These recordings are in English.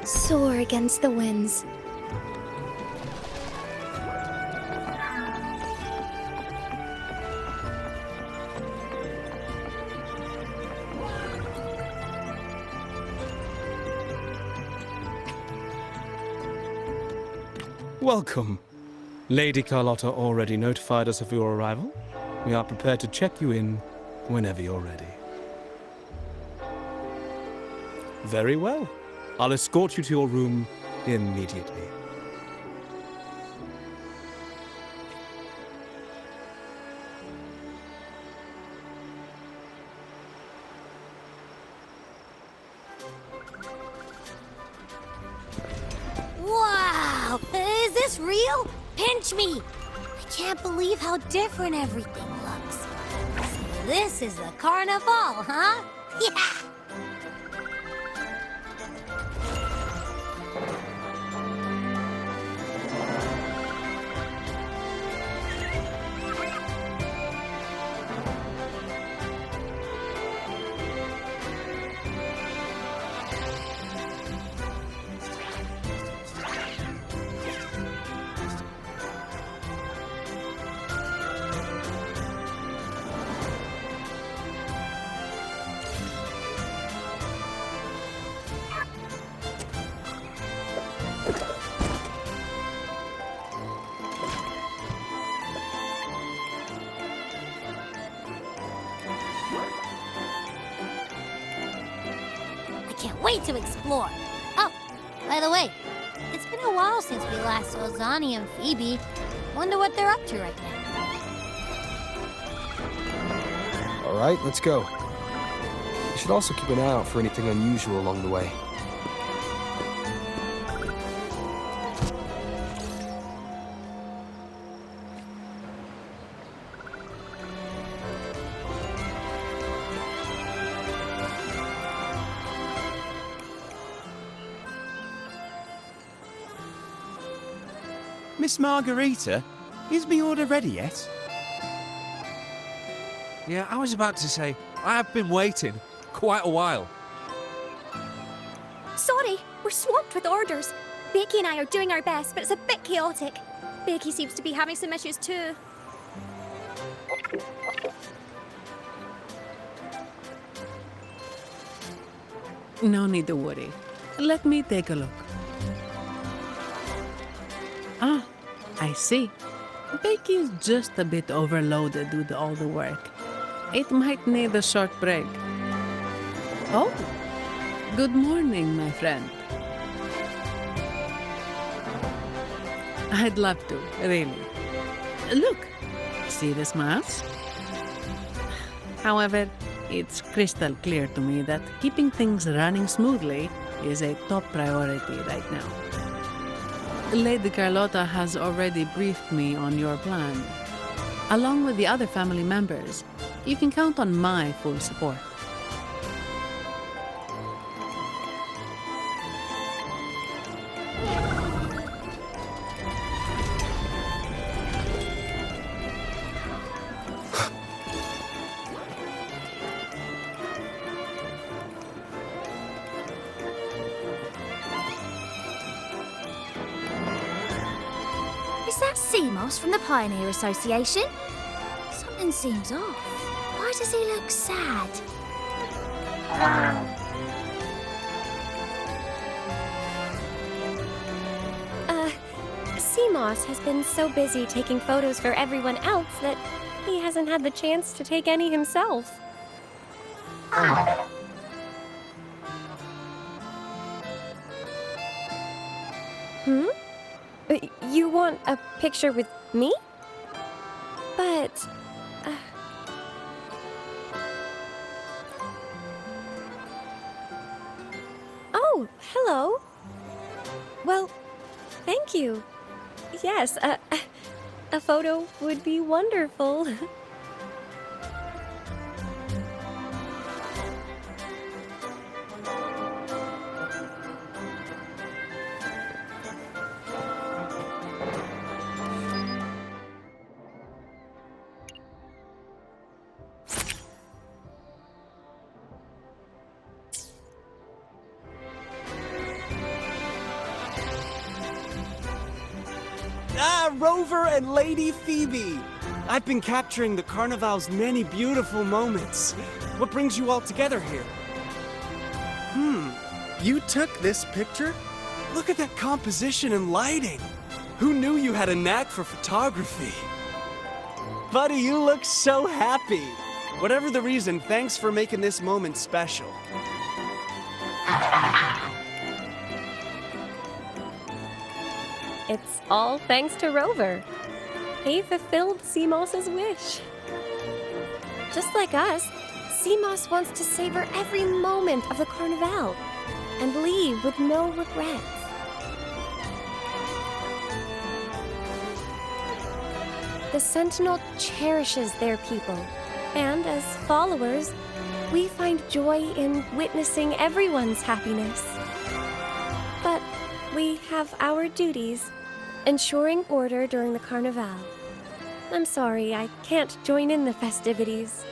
soar against the winds. Welcome. Lady Carlotta already notified us of your arrival. We are prepared to check you in whenever you're ready. Very well. I'll escort you to your room immediately. Wow! Is this real? Pinch me! I can't believe how different everything looks. So this is the Carnevale, huh? Yeah! Can't wait to explore. Oh, by the way, it's been a while since we last saw Zani and Phoebe. Wonder what they're up to right now. All right, let's go. We should also keep an eye out for anything unusual along the way. Miss Margarita, is me order ready yet? Yeah, I was about to say, I have been waiting quite a while. Sorry, we're swamped with orders. Becky and I are doing our best, but it's a bit chaotic. Becky seems to be having some issues too. No need to worry. Let me take a look. Ah, I see. Becky is just a bit overloaded with all the work. It might need a short break. Oh, good morning, my friend. I'd love to, really. Look, see this mask? However, it's crystal clear to me that keeping things running smoothly is a top priority right now. Lady Carlotta has already briefed me on your plan. Along with the other family members, you can count on my full support. Is that Seamoss from the Pioneer Association? Something seems off. Why does he look sad? Seamoss has been so busy taking photos for everyone else that he hasn't had the chance to take any himself. Hmm? You want a picture with me? But... Oh, hello. Well, thank you. Yes, a photo would be wonderful. Rover and Lady Phoebe. I've been capturing the Carnevale's many beautiful moments. What brings you all together here? You took this picture? Look at that composition and lighting. Who knew you had a knack for photography? Buddy, you look so happy. Whatever the reason, thanks for making this moment special. It's all thanks to Rover. He fulfilled Seamoss's wish. Just like us, Seamoss wants to savor every moment of the Carnevale and leave with no regrets. The Sentinel cherishes their people, and as followers, we find joy in witnessing everyone's happiness. But we have our duties, ensuring order during the Carnevale. I'm sorry, I can't join in the festivities.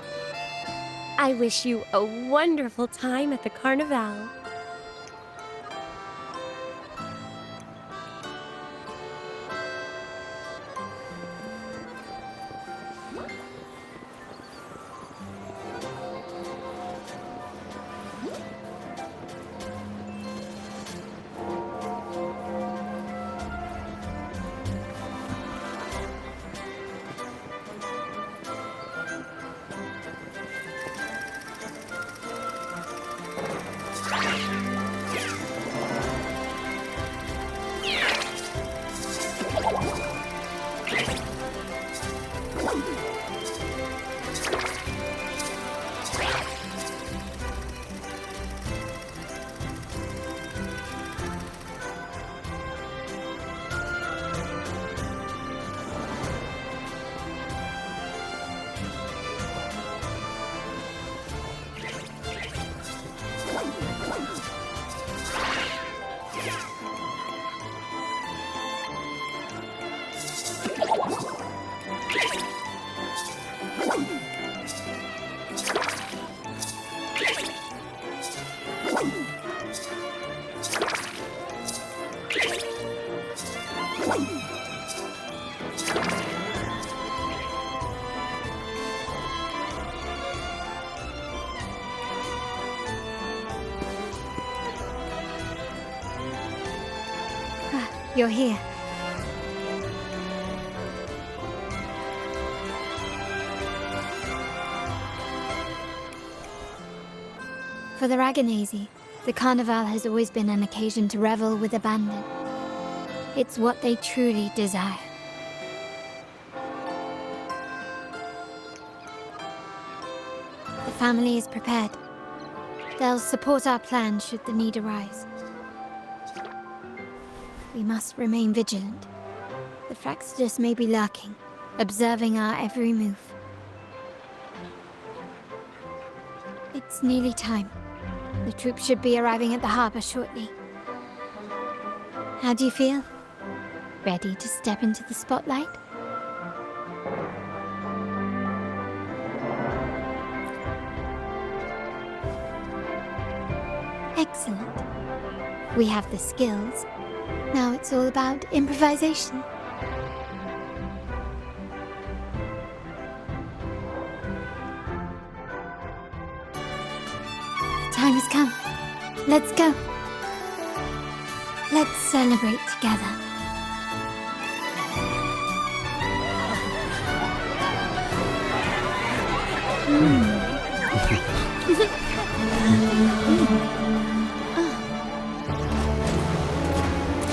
I wish you a wonderful time at the Carnevale. You're here. For the Raganazi, the Carnival has always been an occasion to revel with abandon. It's what they truly desire. The family is prepared. They'll support our plan should the need arise. We must remain vigilant. The Fractidus may be lurking, observing our every move. It's nearly time. The troops should be arriving at the harbor shortly. How do you feel? Ready to step into the spotlight? Excellent. We have the skills. Now it's all about improvisation. The time has come. Let's go. Let's celebrate together.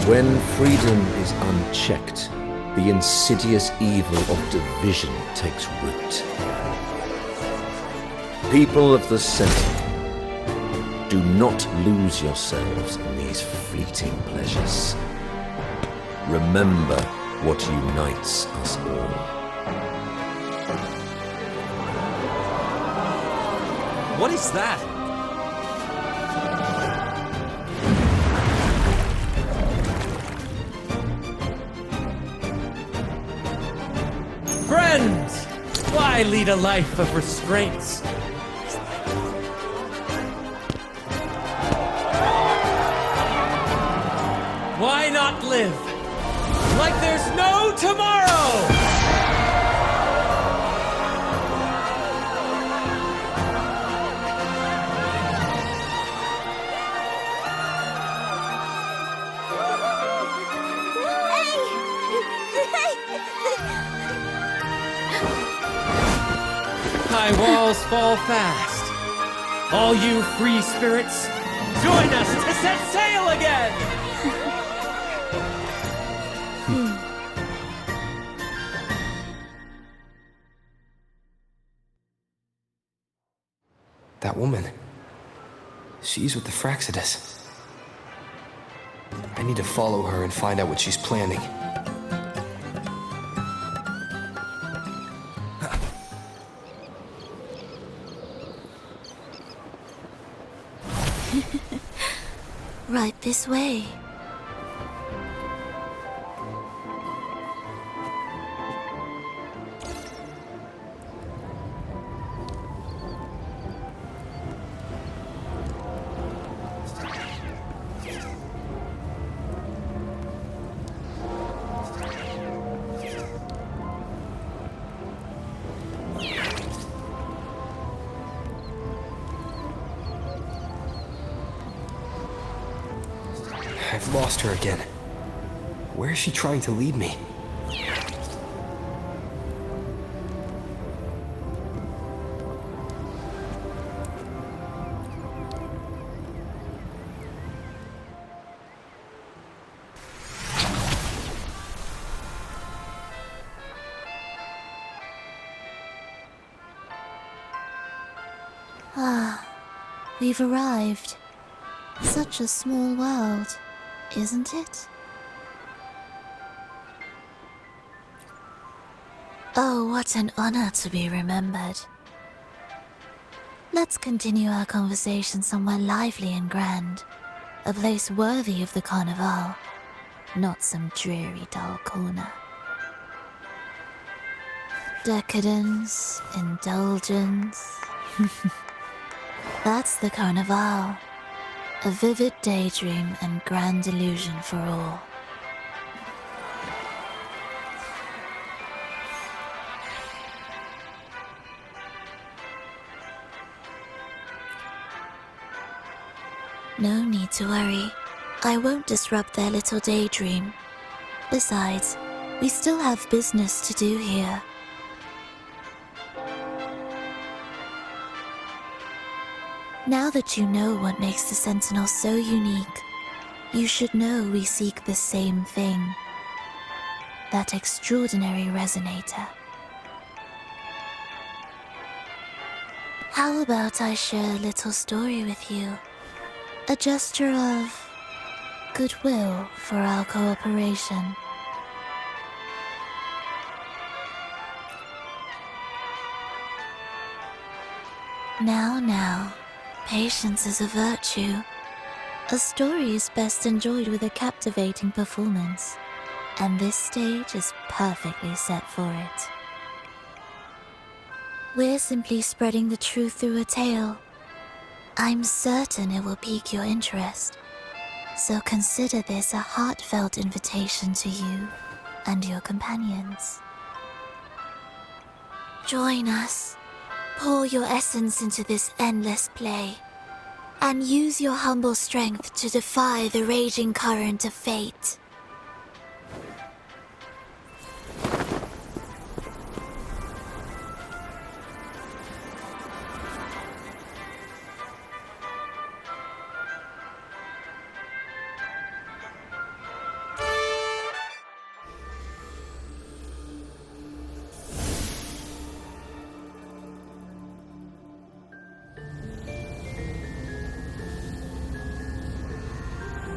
When freedom is unchecked, the insidious evil of division takes root. People of the Sentinel, do not lose yourselves in these fleeting pleasures. Remember what unites us all. What is that? Friends! Why lead a life of restraints? Why not live? like there's no tomorrow! High walls fall fast. All you free spirits, join us to set sail again! That woman. She's with the Phrolova. I need to follow her and find out what she's planning. Right this way. I've lost her again. Where is she trying to lead me? Ah, we've arrived. Such a small world, isn't it? Oh, what an honor to be remembered. Let's continue our conversation somewhere lively and grand. A place worthy of the Carnevale, not some dreary, dull corner. Decadence, indulgence. That's the Carnevale. A vivid daydream and grand illusion for all. No need to worry. I won't disrupt their little daydream. Besides, we still have business to do here. Now that you know what makes the Sentinel so unique, you should know we seek the same thing. That extraordinary resonator. How about I share a little story with you? A gesture of goodwill for our cooperation. Now. Patience is a virtue. A story is best enjoyed with a captivating performance, and this stage is perfectly set for it. We're simply spreading the truth through a tale. I'm certain it will pique your interest, so consider this a heartfelt invitation to you and your companions. Join us. Pour your essence into this endless play, and use your humble strength to defy the raging current of fate.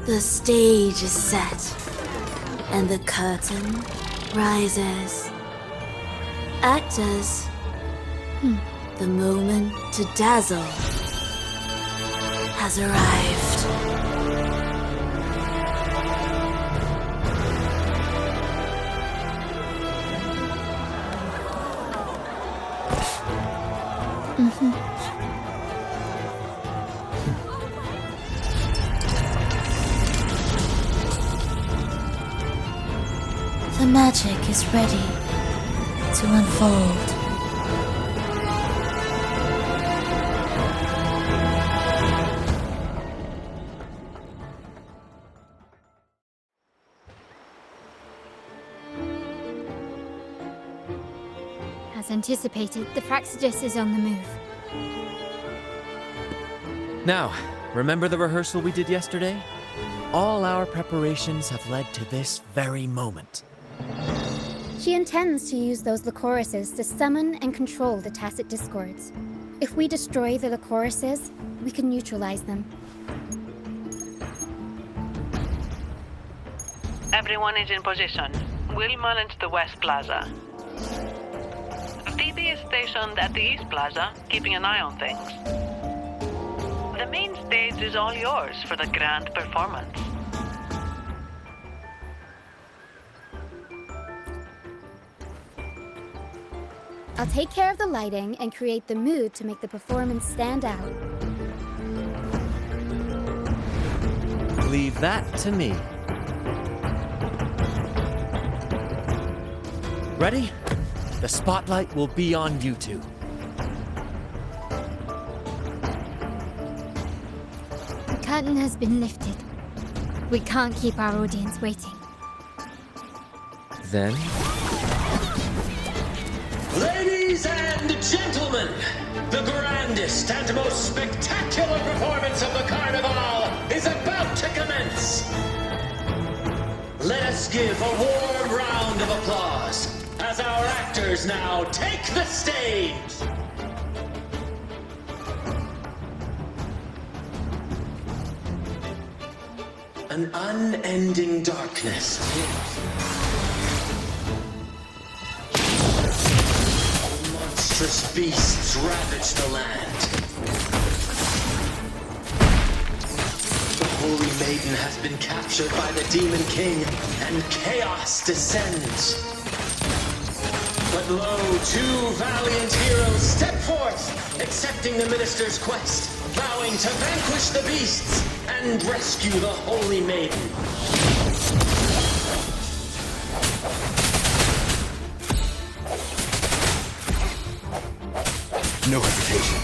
The stage is set, and the curtain rises. Actors, the moment to dazzle has arrived. The magic is ready to unfold. As anticipated, the Fractsidus is on the move. Now, remember the rehearsal we did yesterday? All our preparations have led to this very moment. She intends to use those Lycorises to summon and control the Tacit Discords. If we destroy the Lycorises, we can neutralize them. Everyone is in position. We'll manage the West Plaza. Phoebe is stationed at the East Plaza, keeping an eye on things. The main stage is all yours for the grand performance. I'll take care of the lighting and create the mood to make the performance stand out. Leave that to me. Ready? The spotlight will be on you two. The curtain has been lifted. We can't keep our audience waiting. Then? Ladies and gentlemen, the grandest and most spectacular performance of the Carnevale is about to commence. Let us give a warm round of applause as our actors now take the stage. An unending darkness. Monstrous beasts ravage the land. The Holy Maiden has been captured by the Demon King, and chaos descends. But lo, two valiant heroes step forth, accepting the minister's quest, vowing to vanquish the beasts and rescue the Holy Maiden. No hesitation.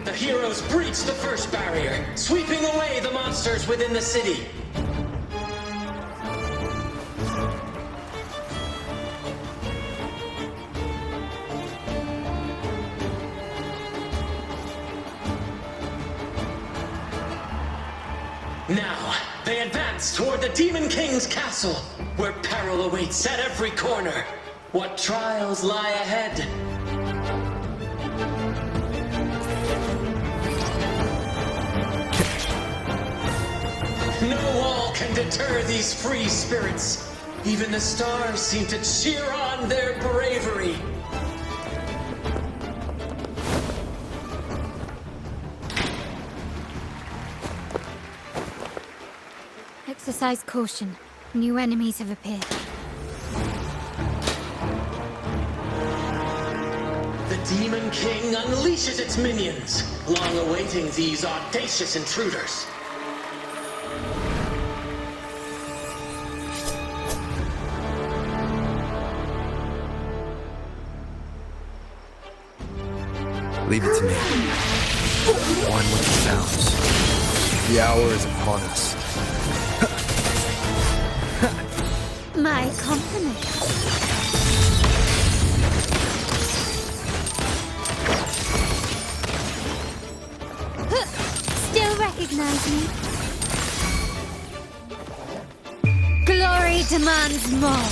The heroes breach the first barrier, sweeping away the monsters within the city. Now, they advance toward the Demon King's castle, where peril awaits at every corner. What trials lie ahead? No wall can deter these free spirits. Even the stars seem to cheer on their bravery. Exercise caution. New enemies have appeared. The Demon King unleashes its minions, long awaiting these audacious intruders. Leave it to me. One with the sounds. The hour is upon us. My compliments. Still recognize me? Glory demands more.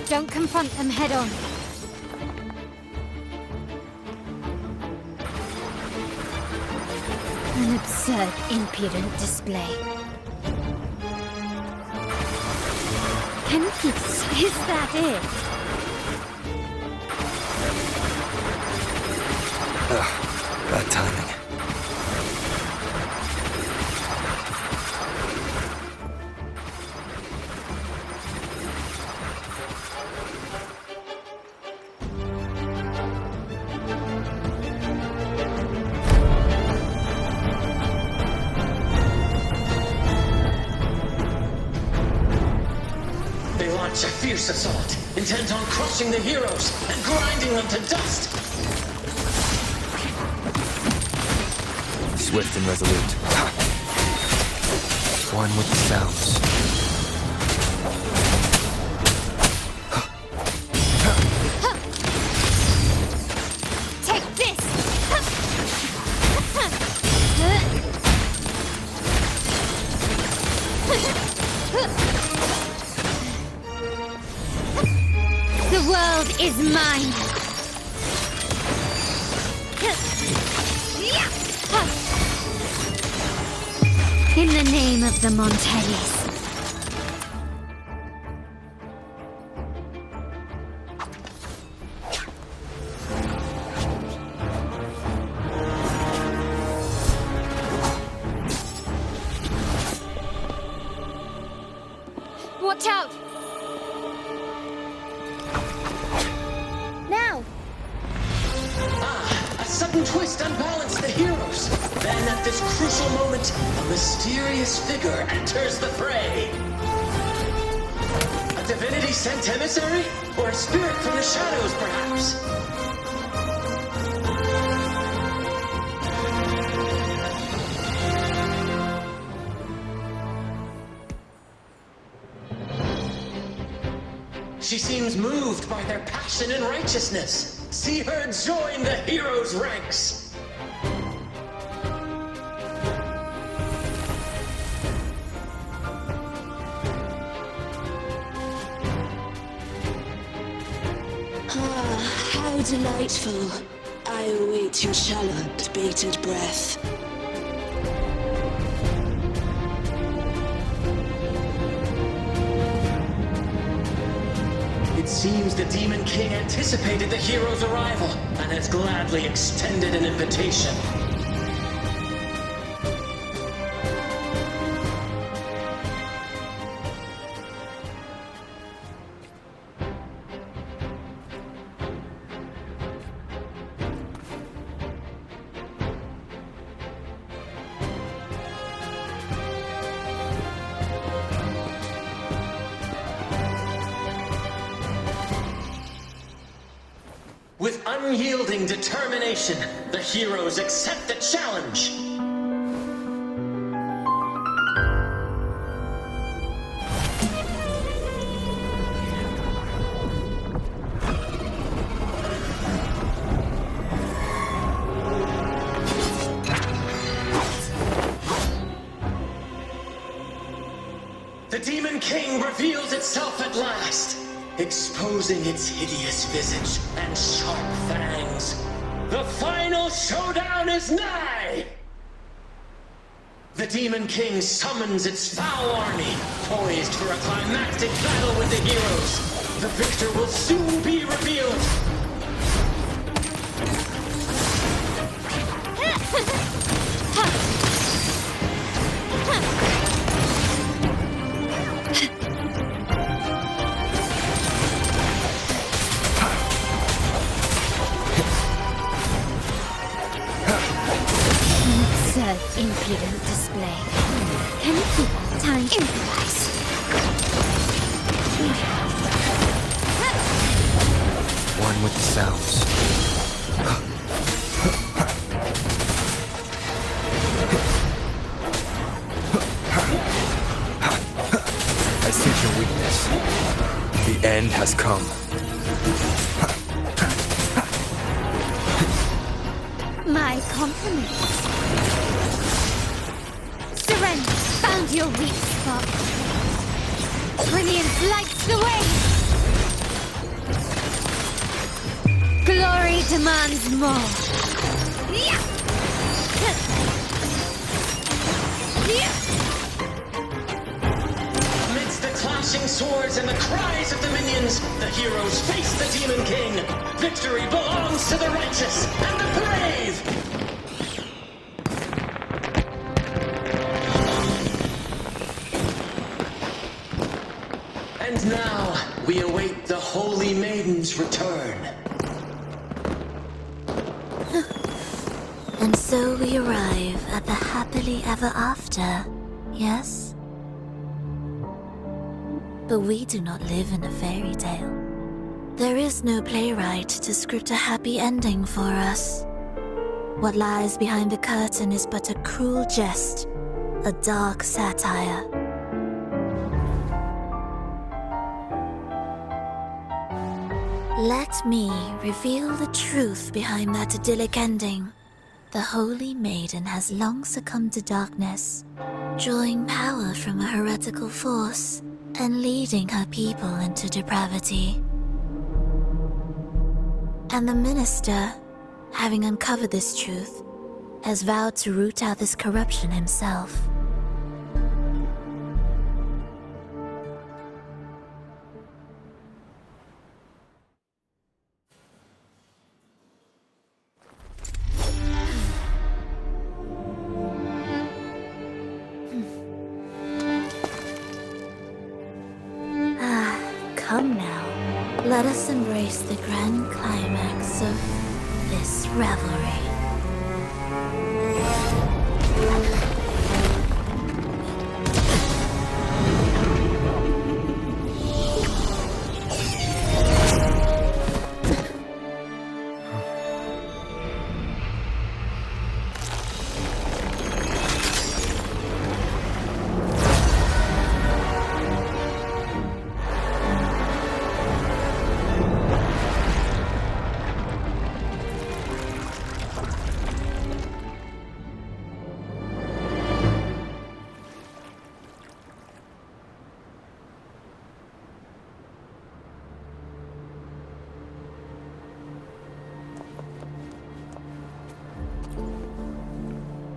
Don't confront them head on. An absurd, impudent display. Penicles, is that it? Bad timing. A fierce assault, intent on crushing the heroes and grinding them to dust. Swift and resolute. One with the sounds. Take this! The world is mine! In the name of the Montellis. Watch out! Now! A sudden twist unbalanced the heroes. Then at this crucial moment, a mysterious figure enters the fray. A divinity sent emissary? Or a spirit from the shadows, perhaps? She seems moved by their passion and righteousness. See her join the heroes' ranks. How delightful. I await your shallow, bated breath. It seems the Demon King anticipated the hero's arrival and has gladly extended an invitation. With unyielding determination, the heroes accept the challenge. The Demon King reveals itself at last, exposing its hideous visage and sharp fangs. The final showdown is nigh! The Demon King summons its foul army, poised for a climactic battle with the heroes. The victor will soon be revealed. Impudent display. Can it be time to improvise? One with the sounds. I sense your weakness. The end has come. My compliments. Surrender. Found your weak spot. Brilliance lights the way. Glory demands more. Amidst the clashing swords and the cries of the minions, the heroes face the Demon King. Victory belongs to the righteous and the brave! And now, we await the Holy Maiden's return. And so we arrive at the happily ever after, yes? But we do not live in a fairy tale. There is no playwright to script a happy ending for us. What lies behind the curtain is but a cruel jest, a dark satire. Let me reveal the truth behind that idyllic ending. The Holy Maiden has long succumbed to darkness, drawing power from a heretical force and leading her people into depravity. And the minister, having uncovered this truth, has vowed to root out this corruption himself. Come now, let us embrace the grand climax of this revelry.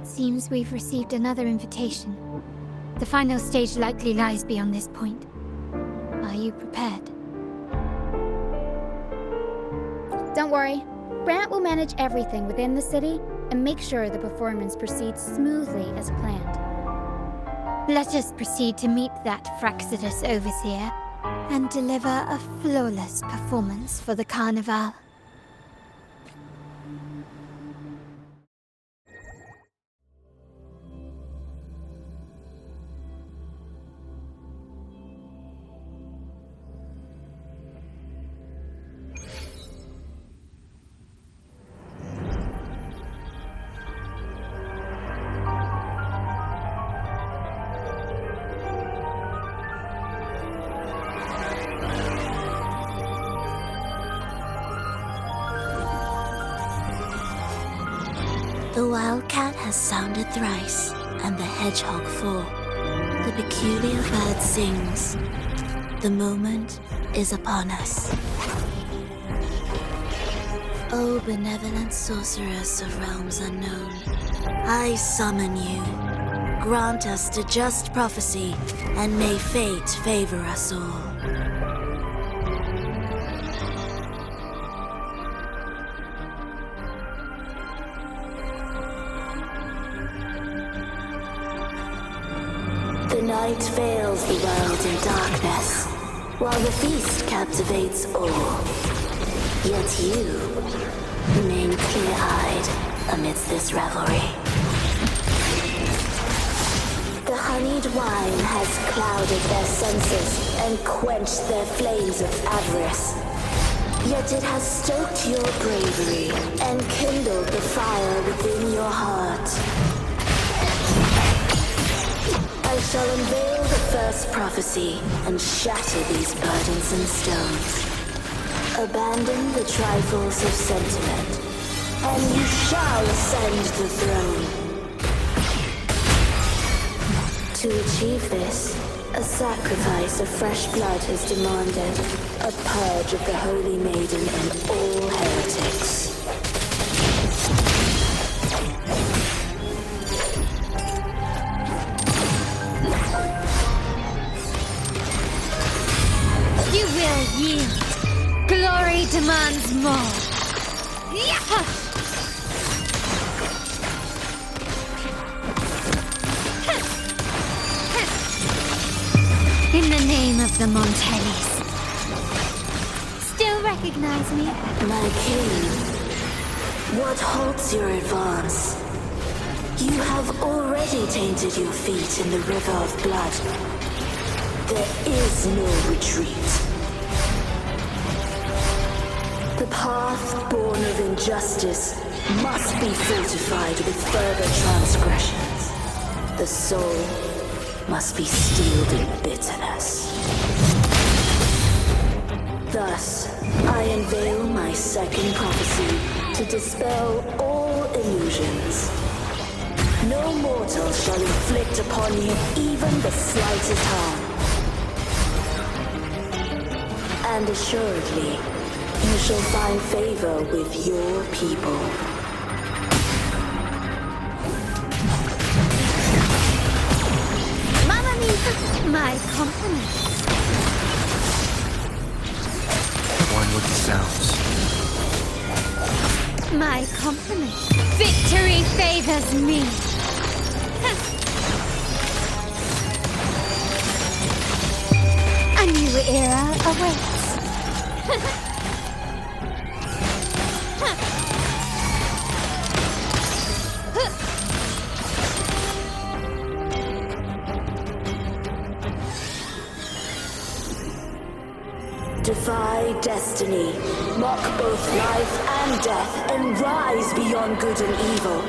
Seems we've received another invitation. The final stage likely lies beyond this point. Are you prepared? Don't worry. Brant will manage everything within the city and make sure the performance proceeds smoothly as planned. Let us proceed to meet that Phrolova overseer and deliver a flawless performance for the Carnevale. The wildcat has sounded thrice, and the hedgehog four. The peculiar bird sings. The moment is upon us. O benevolent sorceress of realms unknown, I summon you. Grant us the just prophecy, and may fate favor us all. The night veils the world in darkness, while the feast captivates all. Yet you remain clear-eyed amidst this revelry. The honeyed wine has clouded their senses and quenched their flames of avarice. Yet it has stoked your bravery and kindled the fire within your heart. I shall unveil the first prophecy and shatter these burdensome stones. Abandon the trifles of sentiment, and you shall ascend the throne. To achieve this, a sacrifice of fresh blood is demanded, a purge of the Holy Maiden and all heretics. demands more. In the name of the Montellis. Still recognize me? My king, what halts your advance? You have already tainted your feet in the river of blood. There is no retreat. The path born of injustice must be fortified with further transgressions. The soul must be steeled in bitterness. Thus, I unveil my second prophecy to dispel all illusions. No mortal shall inflict upon you even the slightest harm. And assuredly, you shall find favor with your people. Mamma mia! My compliments. One with the sounds. My compliments. Victory favors me. A new era awaits. Defy destiny, mock both life and death, and rise beyond good and evil.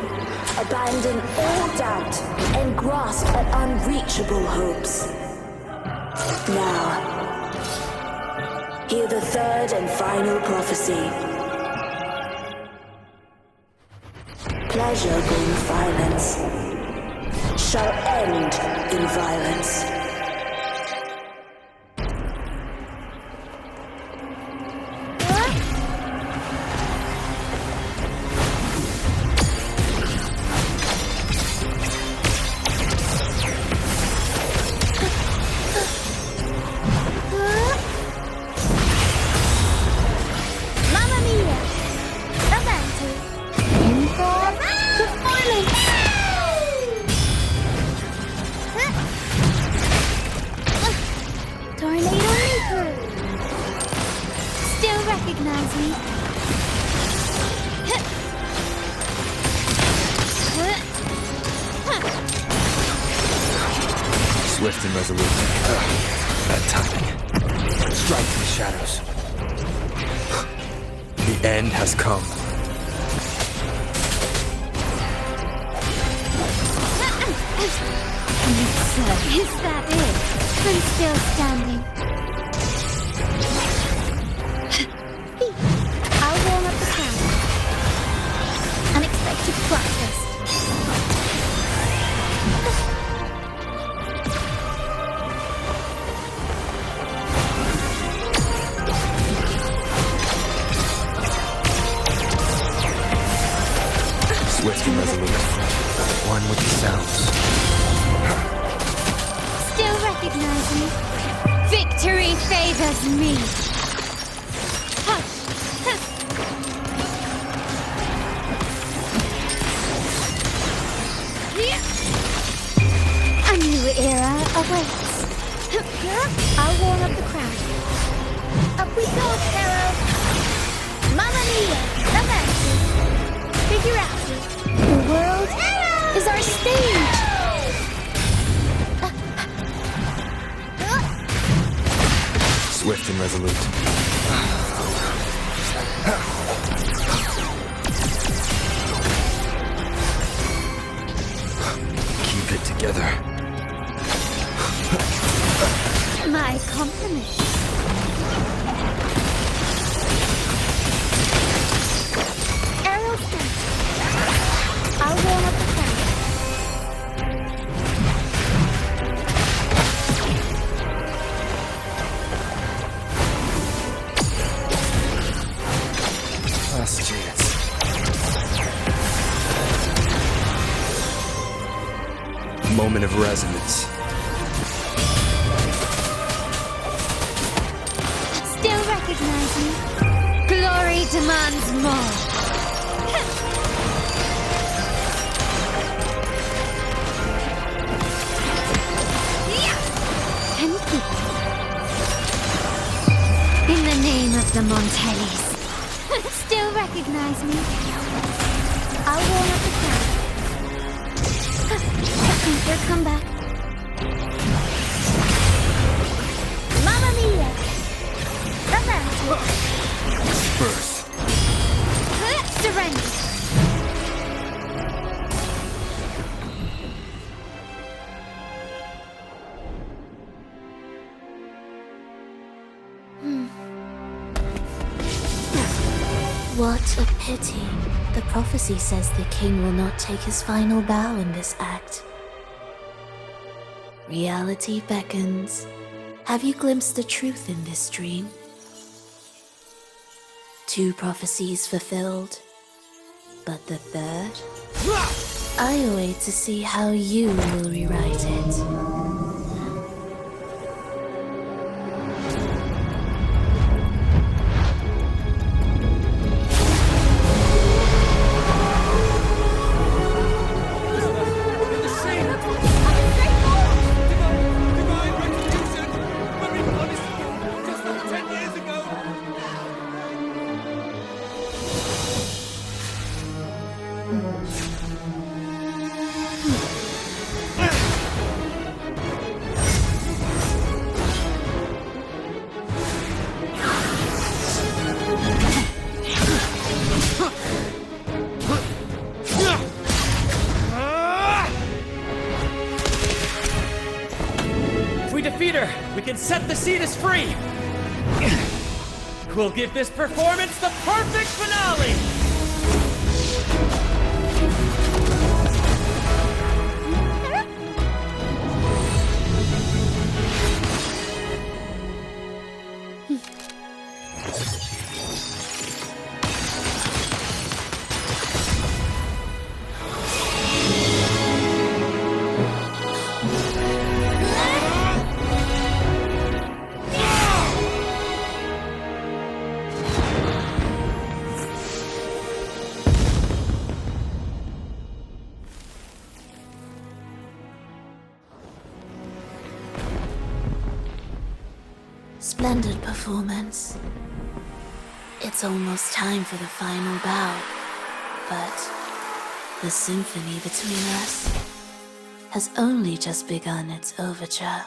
Abandon all doubt and grasp at unreachable hopes. Now, hear the third and final prophecy. Pleasure born of violence shall end in violence. Swift and resolute. Bad timing. Strike in the shadows. The end has come. Is that it? I'm still standing. I'll warm up the crowd. Unexpected plot twist. Swift and resolute. One with the sounds. Still recognize me? Victory favors me. A new era awaits. I'll warm up the crowd. Up we go, Pharaoh! Mamma mia! Avanti! Figure out. The world is our stage! Swift and resolute. Keep it together. My compliments. Arrow stamp. I'll warm up the crowd. Last chance. Moment of resonance. Still recognize me? Victory demands more. Can you keep it? In the name of the Montellis. Still recognize me? I'll warm up the crowd. Your comeback. Mamma mia! Palazzo! Disperse. Surrender. What a pity. The prophecy says the king will not take his final bow in this act. Reality beckons. Have you glimpsed the truth in this dream? 2 prophecies fulfilled, but the third? I await to see how you will rewrite it. Set the Cetus free! We'll give this performance the perfect finale! Splendid performance. It's almost time for the final bow, but the symphony between us has only just begun its overture.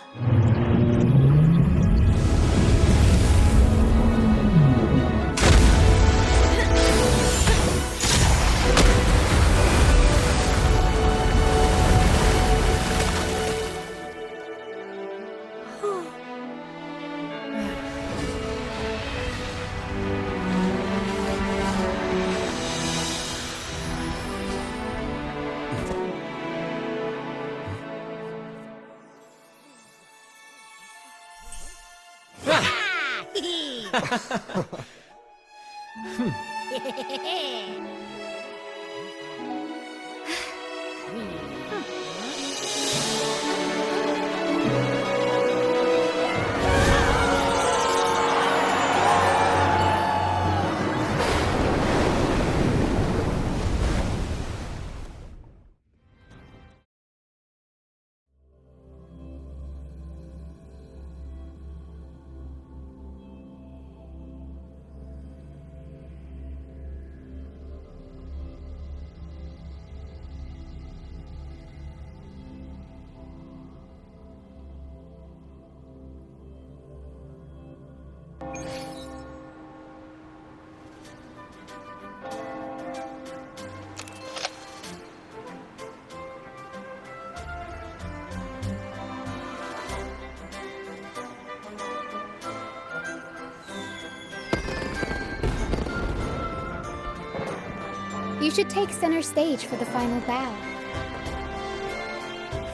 You should take center stage for the final bow.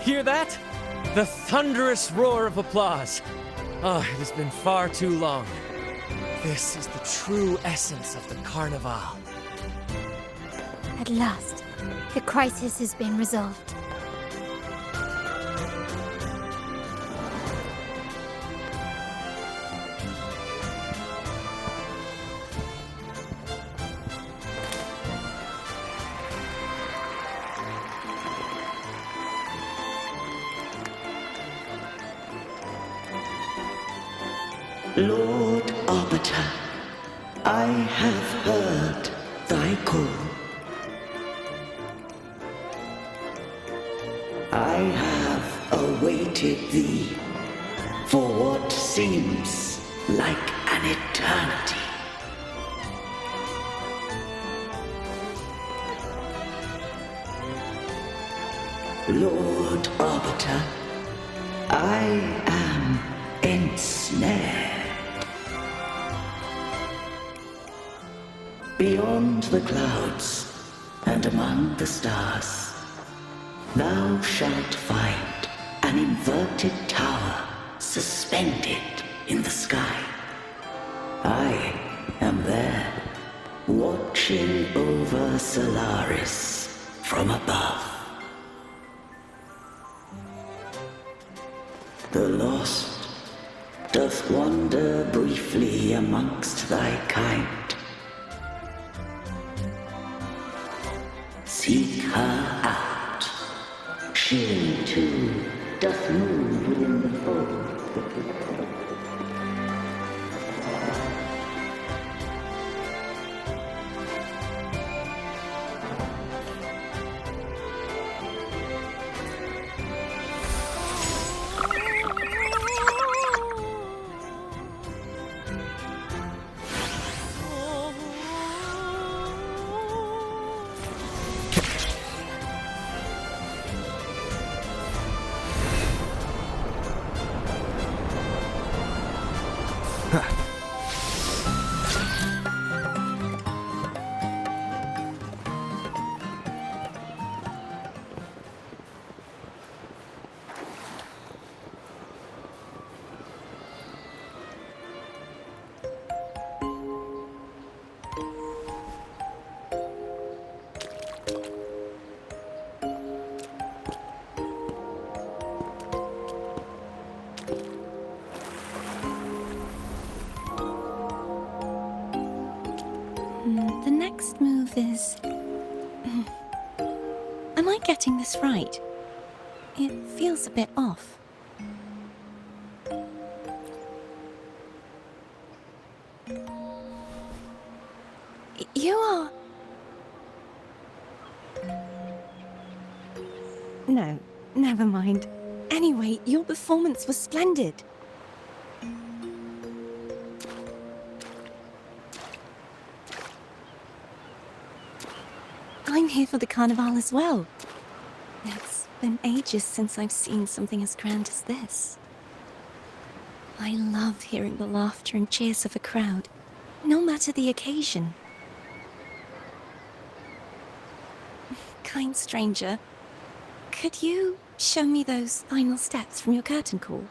Hear that? The thunderous roar of applause. Oh, it has been far too long. This is the true essence of the Carnevale. At last, the crisis has been resolved. Lord Arbiter, I have heard thy call. I have awaited thee for what seems like an eternity. Lord Arbiter, I am ensnared. Beyond the clouds and among the stars, thou shalt find an inverted tower suspended in the sky. I am there, watching over Solaris from above. The lost doth wander briefly amongst thy kind. Seek her out. She, too, doth move within the fold. The next move is... Am I getting this right? It feels a bit off. You are... No, never mind. Anyway, your performance was splendid. I'm here for the Carnevale as well. It's been ages since I've seen something as grand as this. I love hearing the laughter and cheers of a crowd, no matter the occasion. Kind stranger, could you show me those final steps from your curtain call?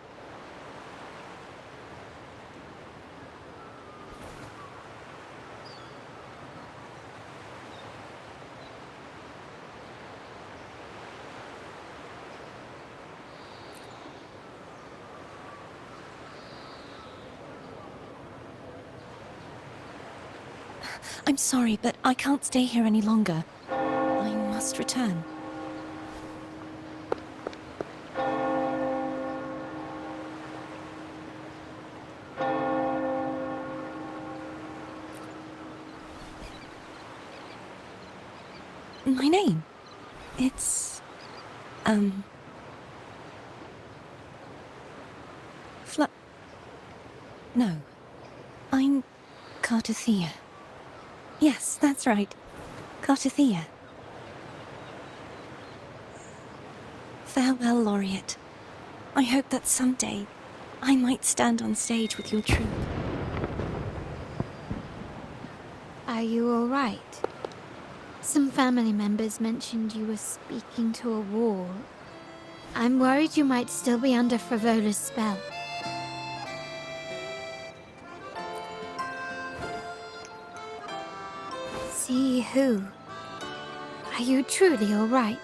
I'm sorry, but I can't stay here any longer. I must return. My name? It's... No. I'm Cartothea. Yes, that's right. Cartothea. Farewell, Laureate. I hope that someday I might stand on stage with your troupe. Are you all right? Some family members mentioned you were speaking to a wall. I'm worried you might still be under Phrolov's spell. See who? Are you truly all right?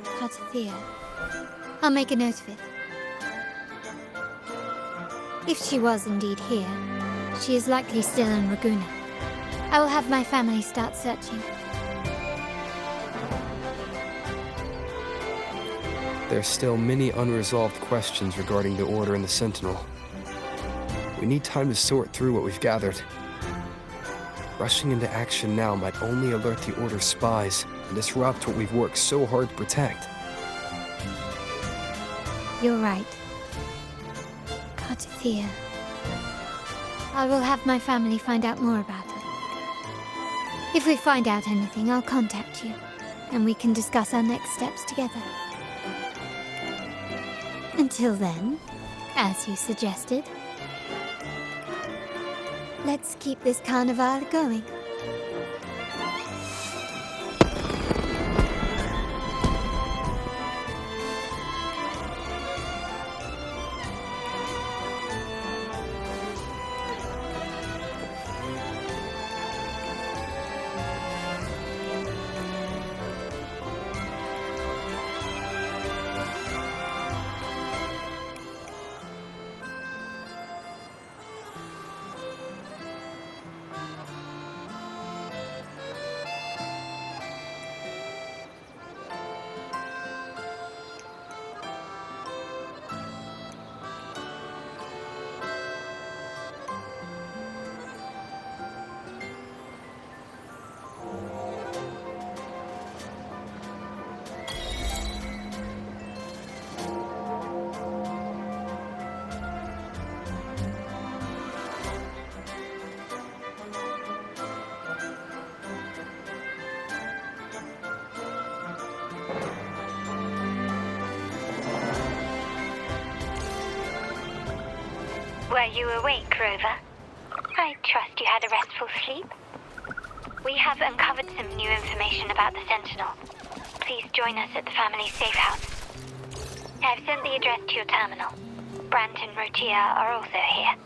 Cartothea. I'll make a note of it. If she was indeed here, she is likely still in Raguna. I will have my family start searching. There's still many unresolved questions regarding the Order and the Sentinel. We need time to sort through what we've gathered. Rushing into action now might only alert the Order's spies and disrupt what we've worked so hard to protect. You're right. Thea. I will have my family find out more about her. If we find out anything, I'll contact you, and we can discuss our next steps together. Until then, as you suggested, let's keep this Carnevale going. Were you awake, Rover? I trust you had a restful sleep. We have uncovered some new information about the Sentinel. Please join us at the family's safe house. I've sent the address to your terminal. Brant and Rotia are also here.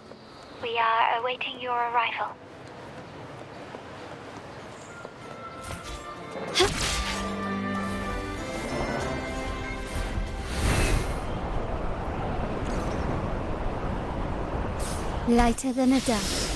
We are awaiting your arrival. Lighter than a dove.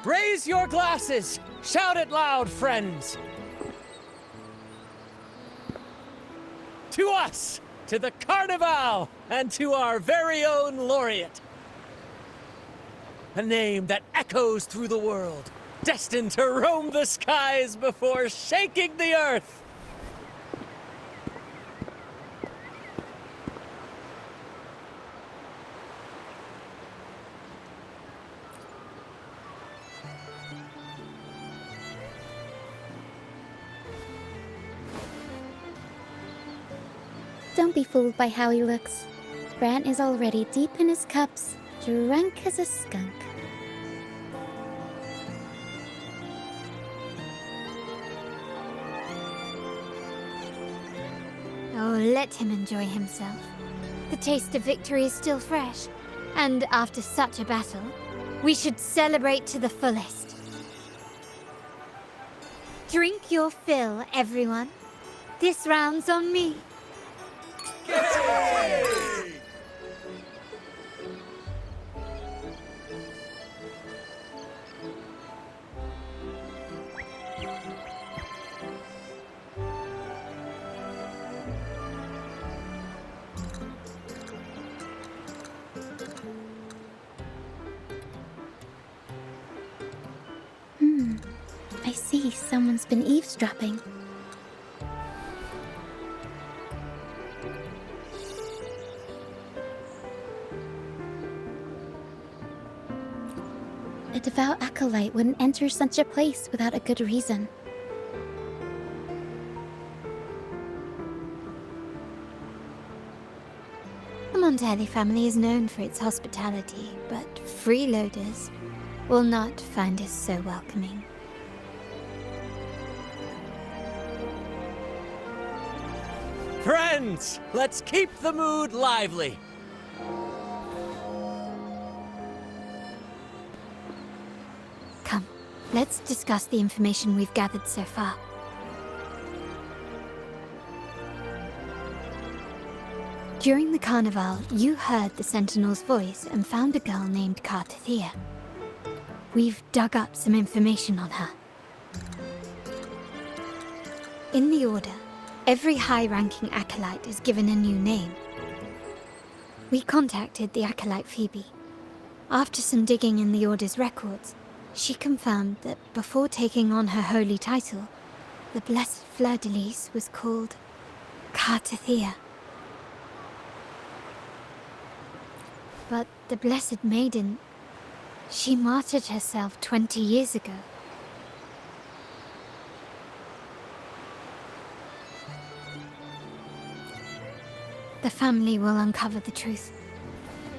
Raise your glasses! Shout it loud, friends! To us! To the Carnevale! And to our very own laureate! A name that echoes through the world, destined to roam the skies before shaking the earth! Don't be fooled by how he looks. Brant is already deep in his cups, drunk as a skunk. Oh, let him enjoy himself. The taste of victory is still fresh, and after such a battle, we should celebrate to the fullest. Drink your fill, everyone. This round's on me. I see someone's been eavesdropping. A devout acolyte wouldn't enter such a place without a good reason. The Montelli family is known for its hospitality, but freeloaders will not find us so welcoming. Friends, let's keep the mood lively. Come, let's discuss the information we've gathered so far. During the Carnevale, you heard the Sentinel's voice and found a girl named Cathedral. We've dug up some information on her. In the Order, every high-ranking acolyte is given a new name. We contacted the acolyte Phoebe. After some digging in the Order's records, she confirmed that before taking on her holy title, the Blessed Fleur-de-Lis was called Cathedral. But the Blessed Maiden, she martyred herself 20 years ago. The family will uncover the truth.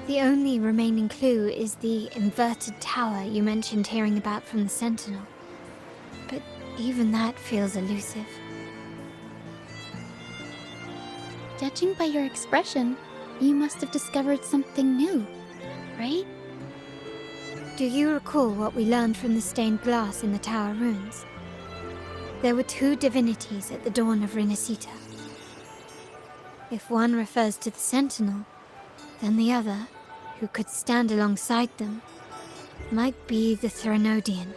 The only remaining clue is the inverted tower you mentioned hearing about from the Sentinel. But even that feels elusive. Judging by your expression, you must have discovered something new, right? Do you recall what we learned from the stained glass in the tower ruins? There were two divinities at the dawn of Rinascita. If one refers to the Sentinel, then the other, who could stand alongside them, might be the Threnodian.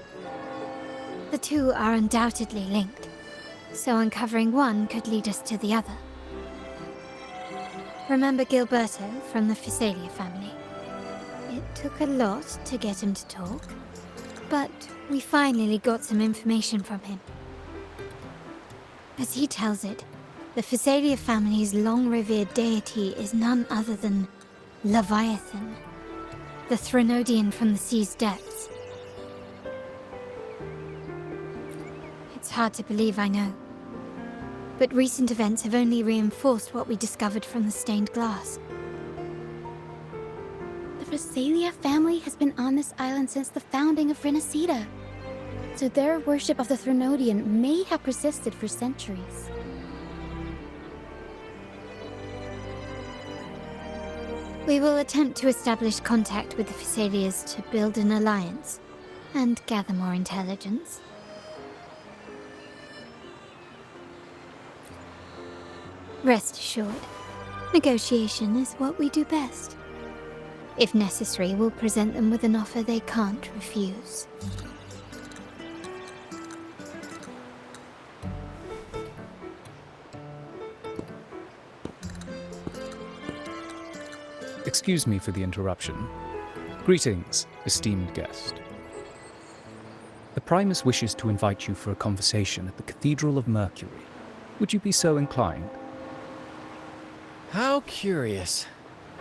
The two are undoubtedly linked, so uncovering one could lead us to the other. Remember Gilberto from the Physalia family? It took a lot to get him to talk, but we finally got some information from him. As he tells it, the Physalia family's long-revered deity is none other than Leviathan, the Threnodian from the sea's depths. It's hard to believe, I know. But recent events have only reinforced what we discovered from the stained glass. The Physalia family has been on this island since the founding of Rinascita, so their worship of the Threnodian may have persisted for centuries. We will attempt to establish contact with the Physalias to build an alliance and gather more intelligence. Rest assured, negotiation is what we do best. If necessary, we'll present them with an offer they can't refuse. Excuse me for the interruption. Greetings, esteemed guest. The Primus wishes to invite you for a conversation at the Cathedral of Mercury. Would you be so inclined? How curious.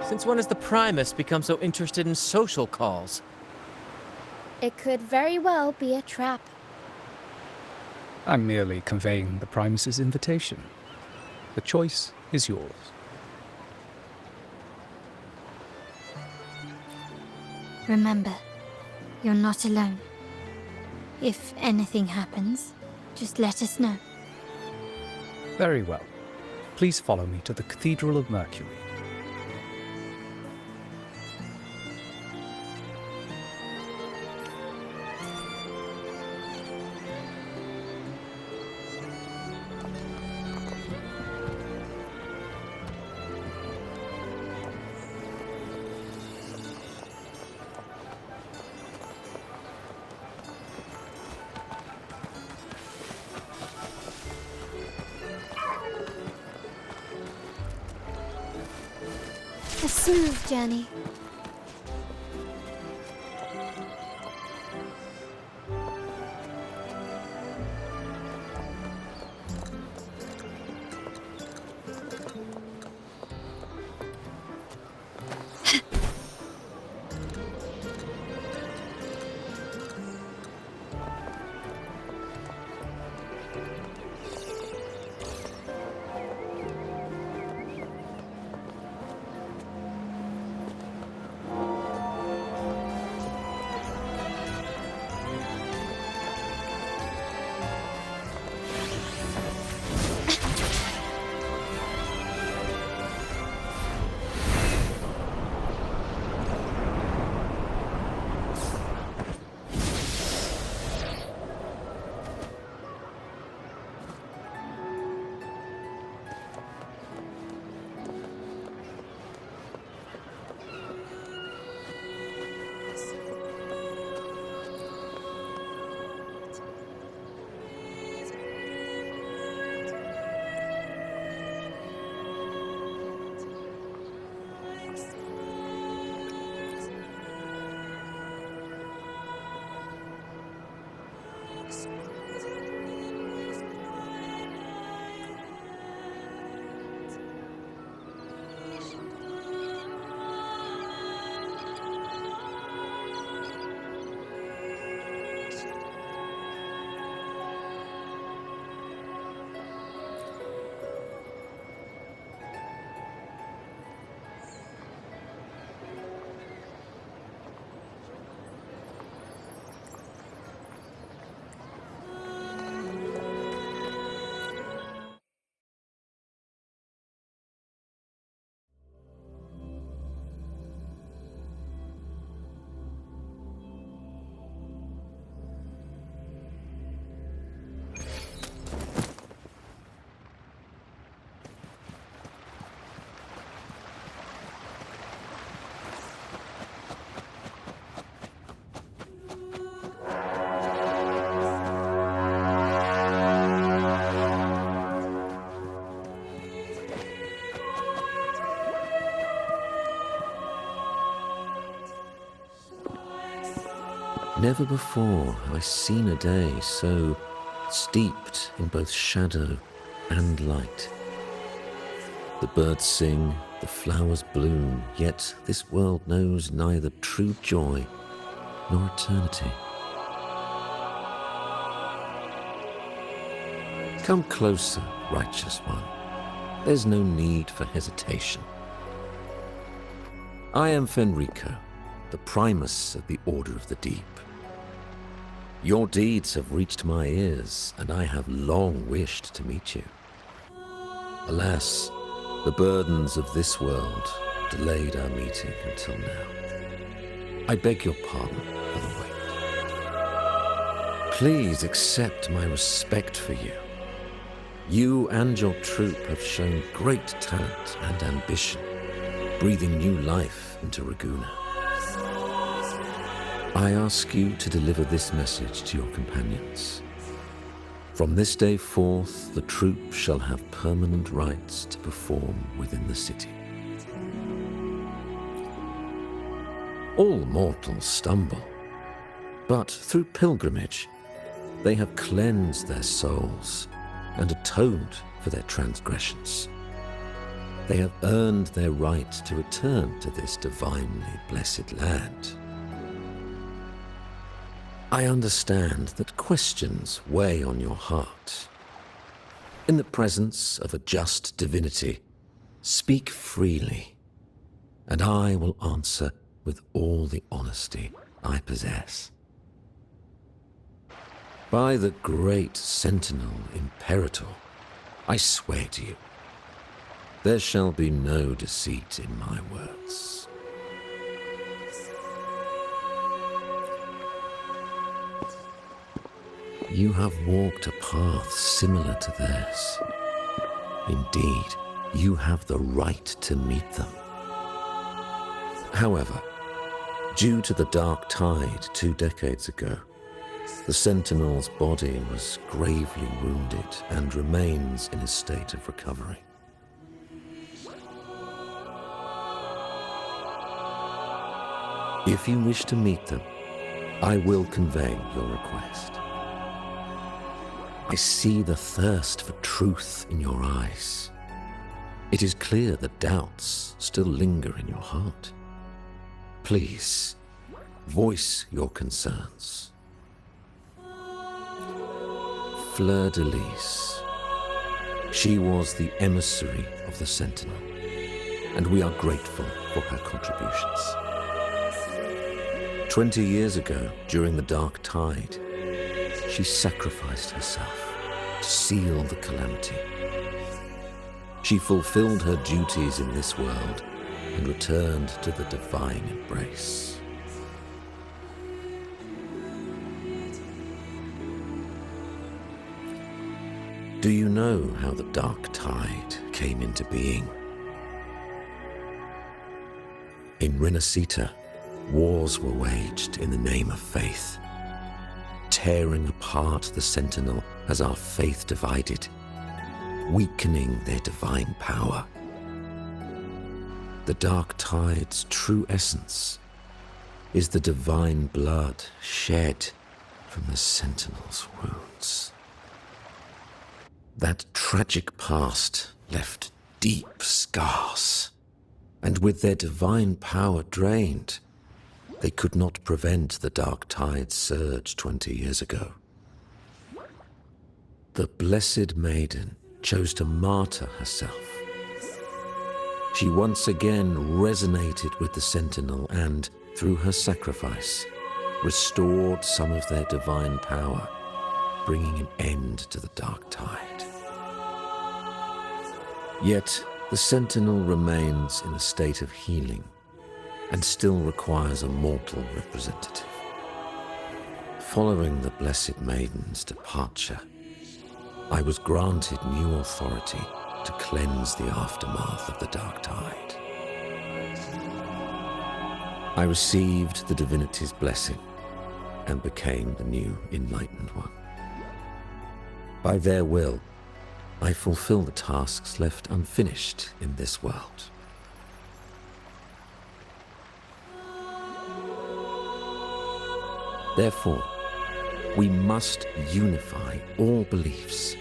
Since when has the Primus become so interested in social calls? It could very well be a trap. I'm merely conveying the Primus's invitation. The choice is yours. Remember, you're not alone. If anything happens, just let us know. Very well. Please follow me to the Cathedral of Mercury. A smooth journey. Never before have I seen a day so steeped in both shadow and light. The birds sing, the flowers bloom, yet this world knows neither true joy nor eternity. Come closer, righteous one. There's no need for hesitation. I am Fenrico, the Primus of the Order of the Deep. Your deeds have reached my ears, and I have long wished to meet you. Alas, the burdens of this world delayed our meeting until now. I beg your pardon for the wait. Please accept my respect for you. You and your troop have shown great talent and ambition, breathing new life into Ragusa. I ask you to deliver this message to your companions. From this day forth, the troop shall have permanent rights to perform within the city. All mortals stumble, but through pilgrimage, they have cleansed their souls and atoned for their transgressions. They have earned their right to return to this divinely blessed land. I understand that questions weigh on your heart. In the presence of a just divinity, speak freely, and I will answer with all the honesty I possess. By the great Sentinel Imperator, I swear to you, There shall be no deceit in my words. You have walked a path similar to theirs. Indeed, you have the right to meet them. However, due to the Dark Tide 2 decades ago, the Sentinel's body was gravely wounded and remains in a state of recovery. If you wish to meet them, I will convey your request. I see the thirst for truth in your eyes. It is clear that doubts still linger in your heart. Please, voice your concerns. Fleur-de-Lis. She was the emissary of the Sentinel, and we are grateful for her contributions. 20 years ago, during the Dark Tide, she sacrificed herself to seal the calamity. She fulfilled her duties in this world and returned to the divine embrace. Do you know how the Dark Tide came into being? In Rinascita, wars were waged in the name of faith, tearing apart the Sentinel as our faith divided, weakening their divine power. The Dark Tide's true essence is the divine blood shed from the Sentinel's wounds. That tragic past left deep scars, and with their divine power drained, they could not prevent the Dark Tide's surge 20 years ago. The Blessed Maiden chose to martyr herself. She once again resonated with the Sentinel and, through her sacrifice, restored some of their divine power, bringing an end to the Dark Tide. Yet, the Sentinel remains in a state of healing and still requires a mortal representative. Following the Blessed Maiden's departure, I was granted new authority to cleanse the aftermath of the Dark Tide. I received the Divinity's blessing and became the new Enlightened One. By their will, I fulfill the tasks left unfinished in this world. Therefore, we must unify all beliefs,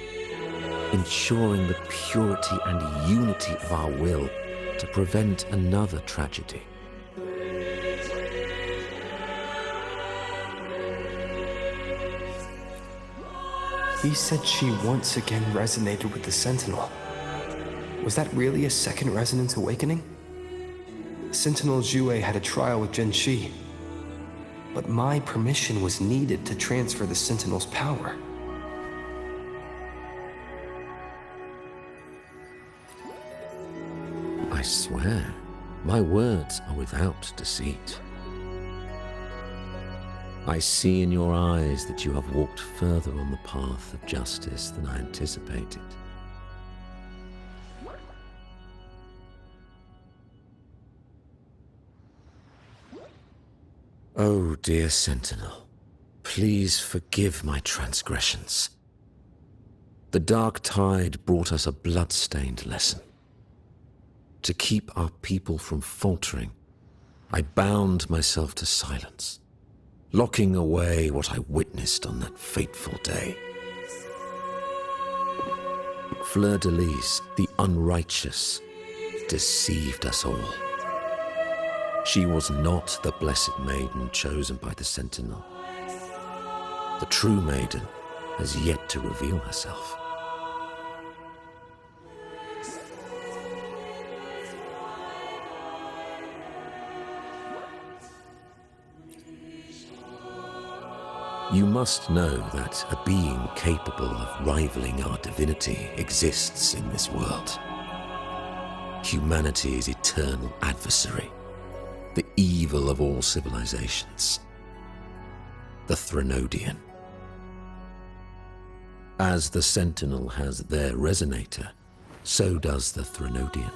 ensuring the purity and unity of our will to prevent another tragedy. He said she once again resonated with the Sentinel. Was that really a second resonance awakening? Sentinel Jue had a trial with Jinshi, but my permission was needed to transfer the Sentinel's power. I swear, my words are without deceit. I see in your eyes that you have walked further on the path of justice than I anticipated. Oh, dear Sentinel, please forgive my transgressions. The Dark Tide brought us a blood-stained lesson. To keep our people from faltering, I bound myself to silence, locking away what I witnessed on that fateful day. Fleur-de-Lis, the unrighteous, deceived us all. She was not the Blessed Maiden chosen by the Sentinel. The true Maiden has yet to reveal herself. You must know that a being capable of rivaling our divinity exists in this world. humanity's eternal adversary, the evil of all civilizations, the Threnodian. As the Sentinel has their resonator, so does the Threnodian.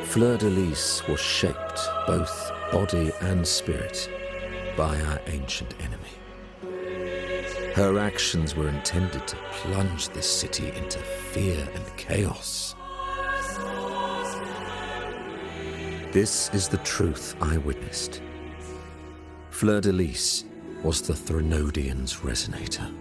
Fleur-de-Lis was shaped, both body and spirit, by our ancient enemy. Her actions were intended to plunge this city into fear and chaos. This is the truth I witnessed. Fleur-de-Lis was the Threnodian's resonator.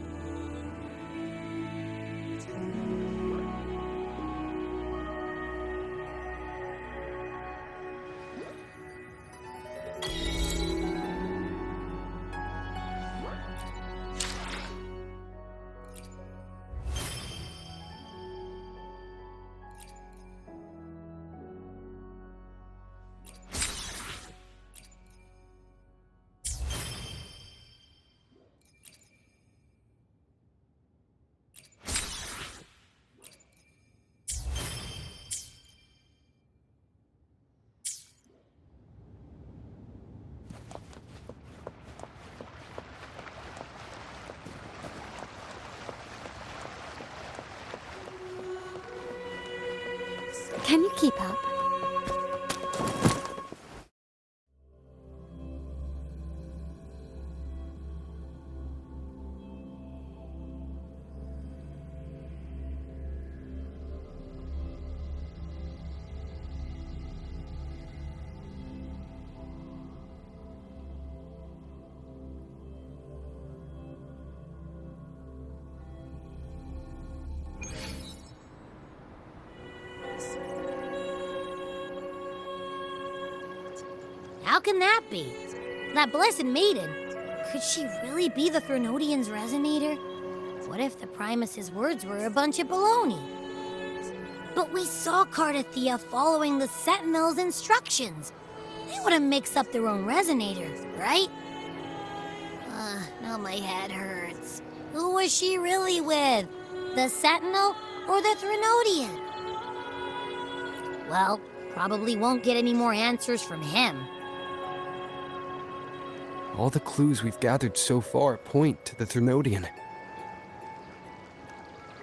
Can you keep up? How can that be? That blessed maiden, could she really be the Threnodian's resonator? What if the Primus's words were a bunch of baloney? But we saw Carnevale following the Sentinel's instructions. They wouldn't mix up their own resonators, right? Now my head hurts. Who was she really with? The Sentinel or the Threnodian? Well, probably won't get any more answers from him. All the clues we've gathered so far point to the Threnodian.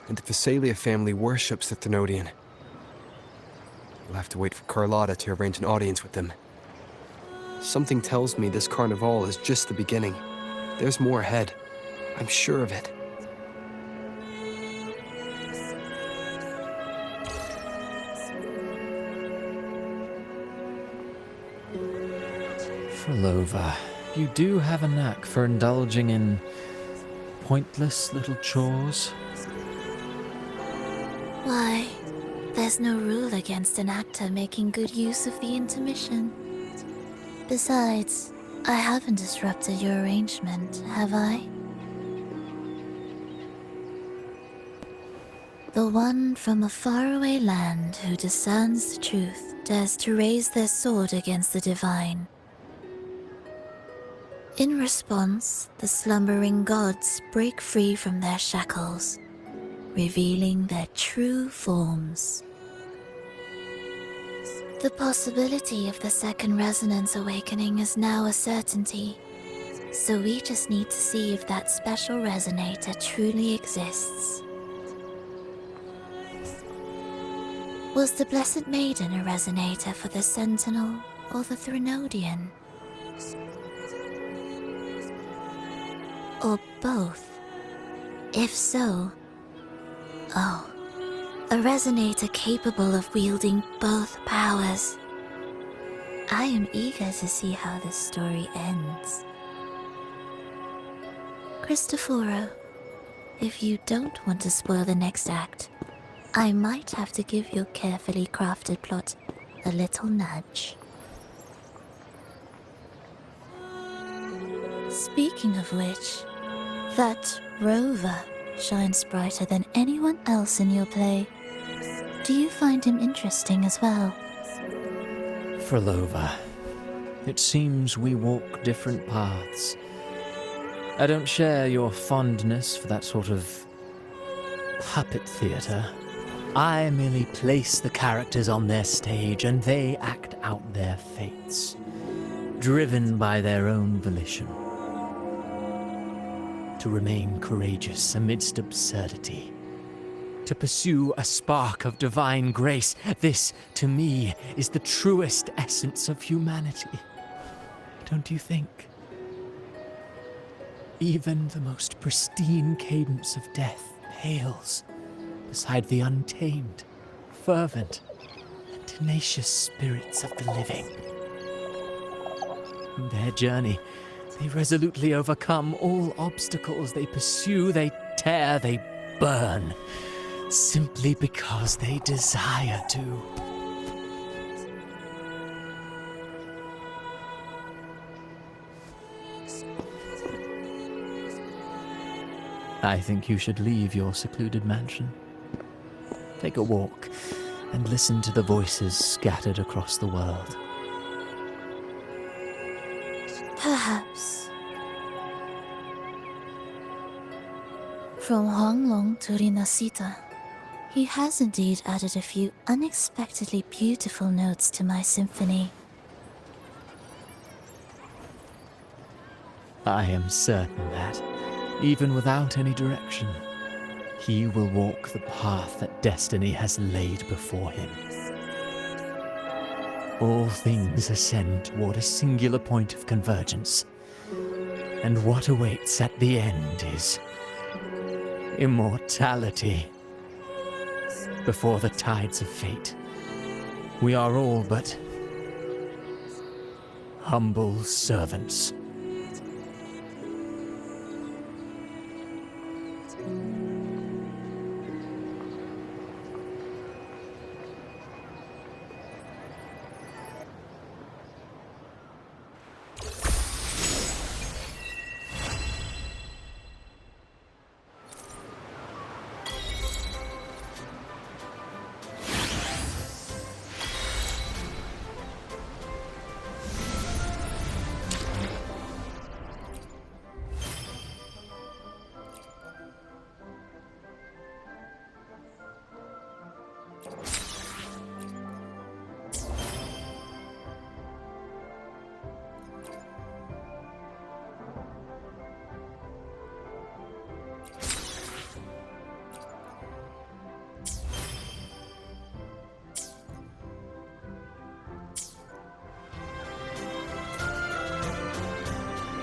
And the Phasalia family worships the Threnodian. We'll have to wait for Carlotta to arrange an audience with them. Something tells me this Carnevale is just the beginning. There's more ahead. I'm sure of it. Phrolova, you do have a knack for indulging in pointless little chores. Why, there's no rule against an actor making good use of the intermission. Besides, I haven't disrupted your arrangement, have I? The one from a faraway land who discerns the truth dares to raise their sword against the divine. In response, the slumbering gods break free from their shackles, revealing their true forms. The possibility of the second resonance awakening is now a certainty, so we just need to see if that special resonator truly exists. Was the Blessed Maiden a resonator for the Sentinel or the Threnodian? Or both? If so, oh, a resonator capable of wielding both powers. I am eager to see how this story ends. Cristoforo, if you don't want to spoil the next act, I might have to give your carefully crafted plot a little nudge. Speaking of which, that rover shines brighter than anyone else in your play. Do you find him interesting as well? Phrolova, it seems we walk different paths. I don't share your fondness for that sort of puppet theater. I merely place the characters on their stage and they act out their fates, driven by their own volition. To remain courageous amidst absurdity. To pursue a spark of divine grace. This, to me, is the truest essence of humanity. Don't you think? Even the most pristine cadence of death pales beside the untamed, fervent, and tenacious spirits of the living. In their journey, they resolutely overcome all obstacles. They pursue, they tear, they burn, simply because they desire to. I think you should leave your secluded mansion. Take a walk and listen to the voices scattered across the world. Perhaps. From Huanglong to Rinascita, he has indeed added a few unexpectedly beautiful notes to my symphony. I am certain that, even without any direction, he will walk the path that destiny has laid before him. All things ascend toward a singular point of convergence, and what awaits at the end is immortality. Before the tides of fate, we are all but humble servants.